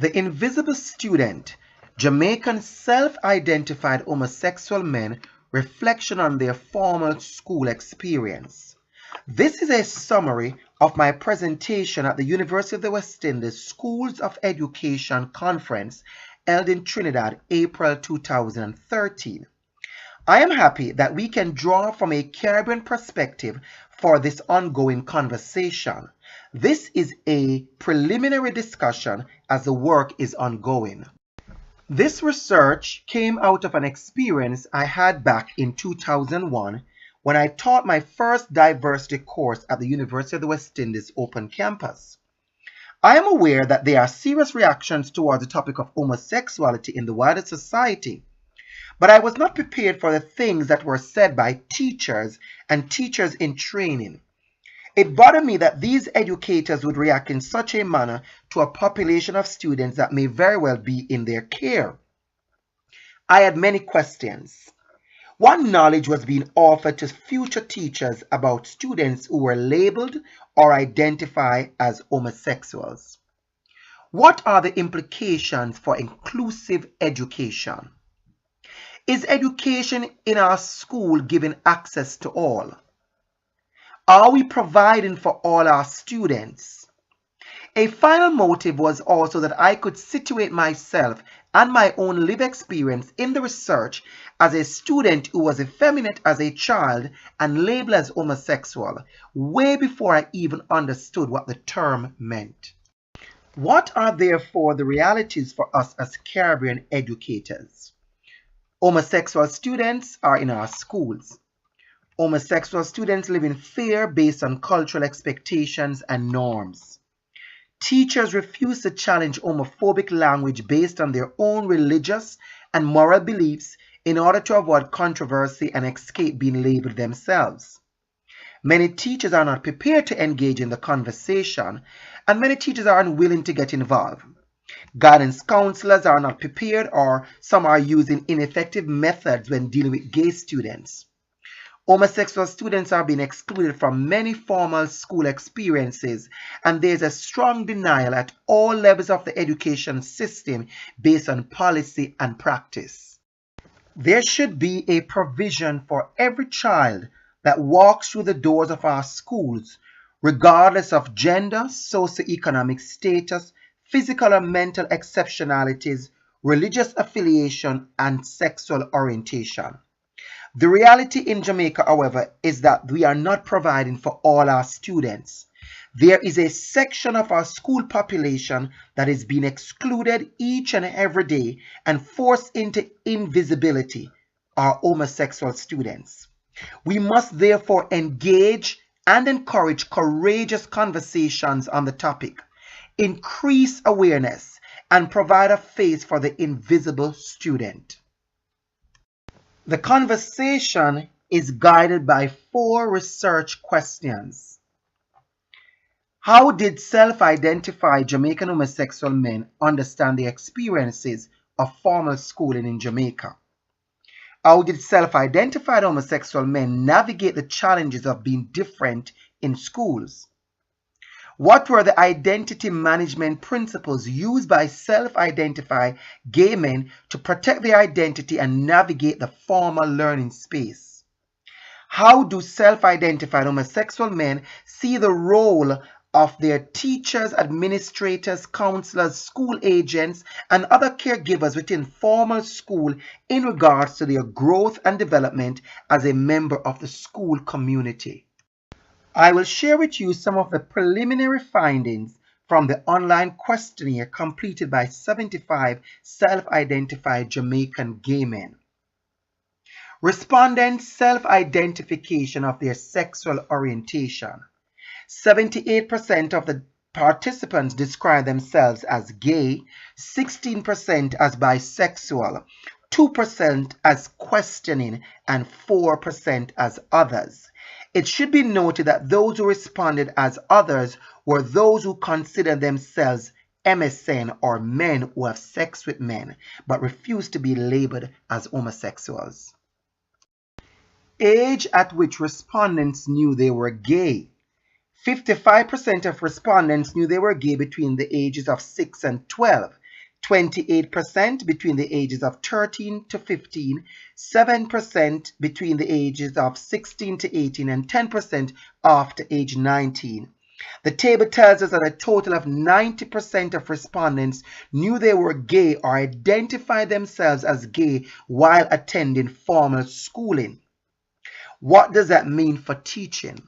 The Invisible Student, Jamaican Self-Identified Homosexual Men Reflection on Their Formal School Experience. This is a summary of my presentation at the University of the West Indies Schools of Education Conference held in Trinidad, April 2013. I am happy that we can draw from a Caribbean perspective for this ongoing conversation. This is a preliminary discussion as the work is ongoing. This research came out of an experience I had back in 2001 when I taught my first diversity course at the University of the West Indies Open Campus. I am aware that there are serious reactions towards the topic of homosexuality in the wider society, but I was not prepared for the things that were said by teachers and teachers in training. It bothered me that these educators would react in such a manner to a population of students that may very well be in their care. I had many questions. What knowledge was being offered to future teachers about students who were labeled or identified as homosexuals? What are the implications for inclusive education? Is education in our school giving access to all? Are we providing for all our students? A final motive was also that I could situate myself and my own lived experience in the research as a student who was effeminate as a child and labeled as homosexual, way before I even understood what the term meant. What are therefore the realities for us as Caribbean educators? Homosexual students are in our schools. Homosexual students live in fear based on cultural expectations and norms. Teachers refuse to challenge homophobic language based on their own religious and moral beliefs in order to avoid controversy and escape being labeled themselves. Many teachers are not prepared to engage in the conversation, and many teachers are unwilling to get involved. Guidance counselors are not prepared, or some are using ineffective methods when dealing with gay students. Homosexual students are being excluded from many formal school experiences, and there is a strong denial at all levels of the education system based on policy and practice. There should be a provision for every child that walks through the doors of our schools, regardless of gender, socioeconomic status, physical or mental exceptionalities, religious affiliation, and sexual orientation. The reality in Jamaica, however, is that we are not providing for all our students. There is a section of our school population that is being excluded each and every day and forced into invisibility, our homosexual students. We must therefore engage and encourage courageous conversations on the topic, increase awareness, and provide a face for the invisible student. The conversation is guided by 4 research questions. How did self-identified Jamaican homosexual men understand the experiences of formal schooling in Jamaica? How did self-identified homosexual men navigate the challenges of being different in schools? What were the identity management principles used by self-identified gay men to protect their identity and navigate the formal learning space? How do self-identified homosexual men see the role of their teachers, administrators, counselors, school agents, and other caregivers within formal school in regards to their growth and development as a member of the school community? I will share with you some of the preliminary findings from the online questionnaire completed by 75 self-identified Jamaican gay men. Respondents' self-identification of their sexual orientation. 78% of the participants describe themselves as gay, 16% as bisexual, 2% as questioning, and 4% as others. It should be noted that those who responded as others were those who consider themselves MSN, or men who have sex with men, but refuse to be labeled as homosexuals. Age at which respondents knew they were gay. 55% of respondents knew they were gay between the ages of 6 and 12. 28% between the ages of 13 to 15, 7% between the ages of 16 to 18, and 10% after age 19. The table tells us that a total of 90% of respondents knew they were gay or identified themselves as gay while attending formal schooling. What does that mean for teaching?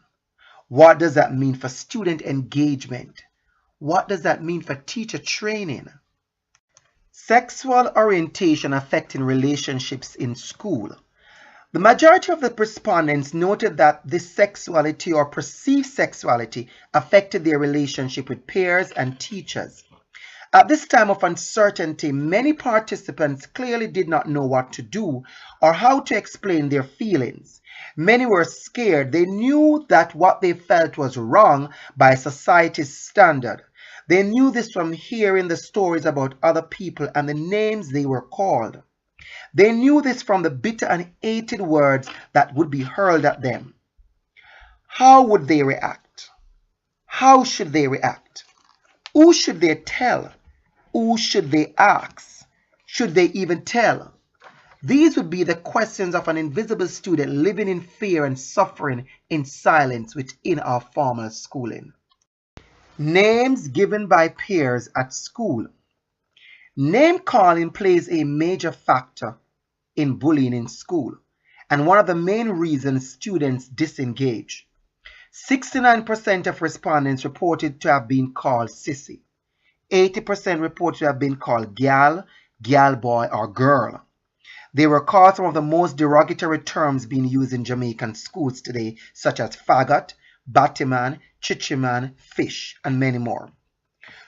What does that mean for student engagement? What does that mean for teacher training? Sexual orientation affecting relationships in school. The majority of the respondents noted that this sexuality or perceived sexuality affected their relationship with peers and teachers. At this time of uncertainty, many participants clearly did not know what to do or how to explain their feelings. Many were scared. They knew that what they felt was wrong by society's standard. They knew this from hearing the stories about other people and the names they were called. They knew this from the bitter and hated words that would be hurled at them. How would they react? How should they react? Who should they tell? Who should they ask? Should they even tell? These would be the questions of an invisible student living in fear and suffering in silence within our formal schooling. Names given by peers at school. Name calling plays a major factor in bullying in school and one of the main reasons students disengage. 69% of respondents reported to have been called sissy. 80% reported to have been called gal, gal boy, or girl. They were called some of the most derogatory terms being used in Jamaican schools today, such as faggot, battyman, chichiman, fish, and many more.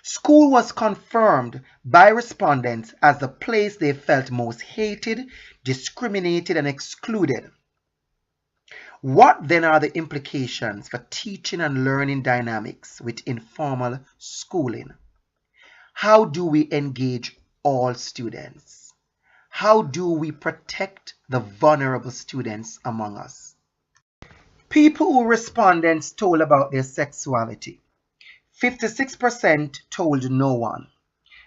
School was confirmed by respondents as the place they felt most hated, discriminated, and excluded. What then are the implications for teaching and learning dynamics with informal schooling? How do we engage all students? How do we protect the vulnerable students among us? People who respondents told about their sexuality. 56% told no one.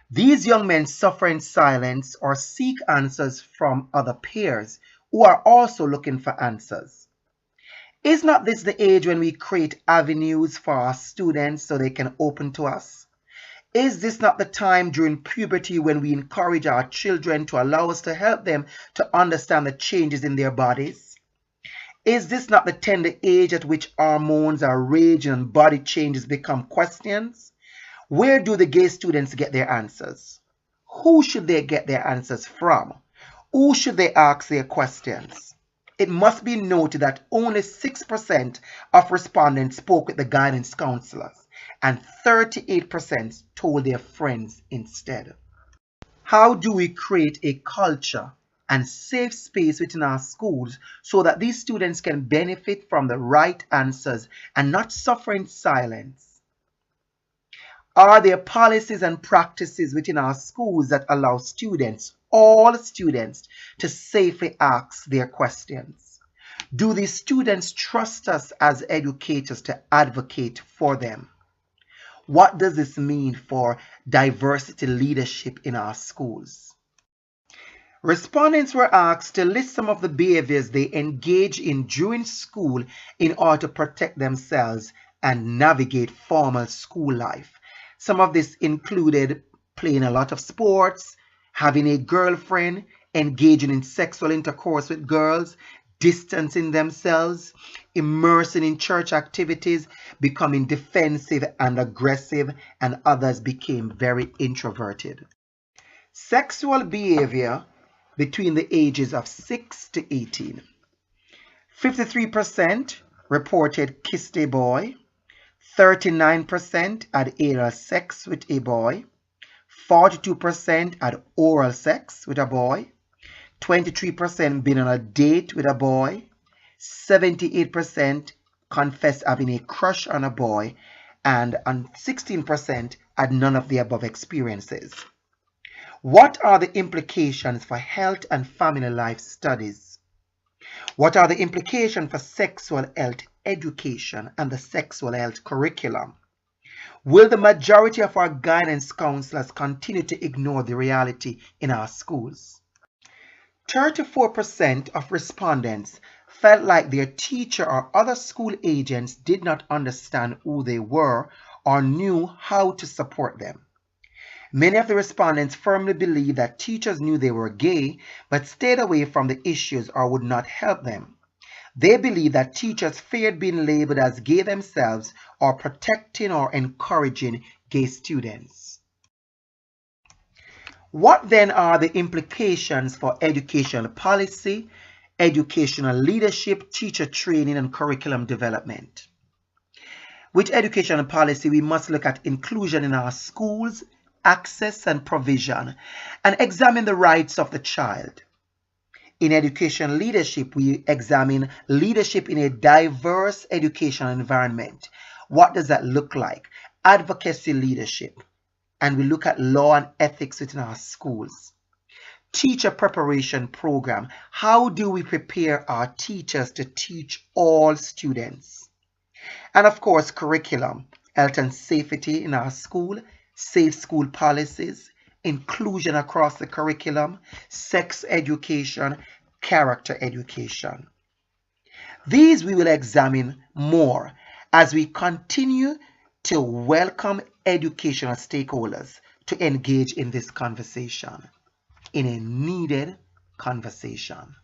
These young men suffer in silence or seek answers from other peers who are also looking for answers. Is not this the age when we create avenues for our students so they can open to us? Is this not the time during puberty when we encourage our children to allow us to help them to understand the changes in their bodies? Is this not the tender age at which hormones are raging and body changes become questions? Where do the gay students get their answers? Who should they get their answers from? Who should they ask their questions? It must be noted that only 6% of respondents spoke with the guidance counselors, and 38% told their friends instead. How do we create a culture and safe space within our schools so that these students can benefit from the right answers and not suffer in silence? Are there policies and practices within our schools that allow students, all students, to safely ask their questions? Do these students trust us as educators to advocate for them? What does this mean for diversity leadership in our schools? Respondents were asked to list some of the behaviors they engage in during school in order to protect themselves and navigate formal school life. Some of this included playing a lot of sports, having a girlfriend, engaging in sexual intercourse with girls, distancing themselves, immersing in church activities, becoming defensive and aggressive, and others became very introverted. Sexual behavior between the ages of 6 to 18. 53% reported kissed a boy, 39% had anal sex with a boy, 42% had oral sex with a boy, 23% been on a date with a boy, 78% confessed having a crush on a boy, and 16% had none of the above experiences. What are the implications for health and family life studies? What are the implications for sexual health education and the sexual health curriculum? Will the majority of our guidance counselors continue to ignore the reality in our schools? 34% of respondents felt like their teacher or other school agents did not understand who they were or knew how to support them. Many of the respondents firmly believed that teachers knew they were gay but stayed away from the issues or would not help them. They believed that teachers feared being labeled as gay themselves or protecting or encouraging gay students. What then are the implications for educational policy, educational leadership, teacher training, and curriculum development? With educational policy, we must look at inclusion in our schools, access and provision, and examine the rights of the child. In education leadership, we examine leadership in a diverse educational environment. What does that look like? Advocacy leadership. And we look at law and ethics within our schools. Teacher preparation program. How do we prepare our teachers to teach all students? And of course, curriculum, health and safety in our school, safe school policies, inclusion across the curriculum, sex education, character education. These we will examine more as we continue to welcome educational stakeholders to engage in this conversation, in a needed conversation.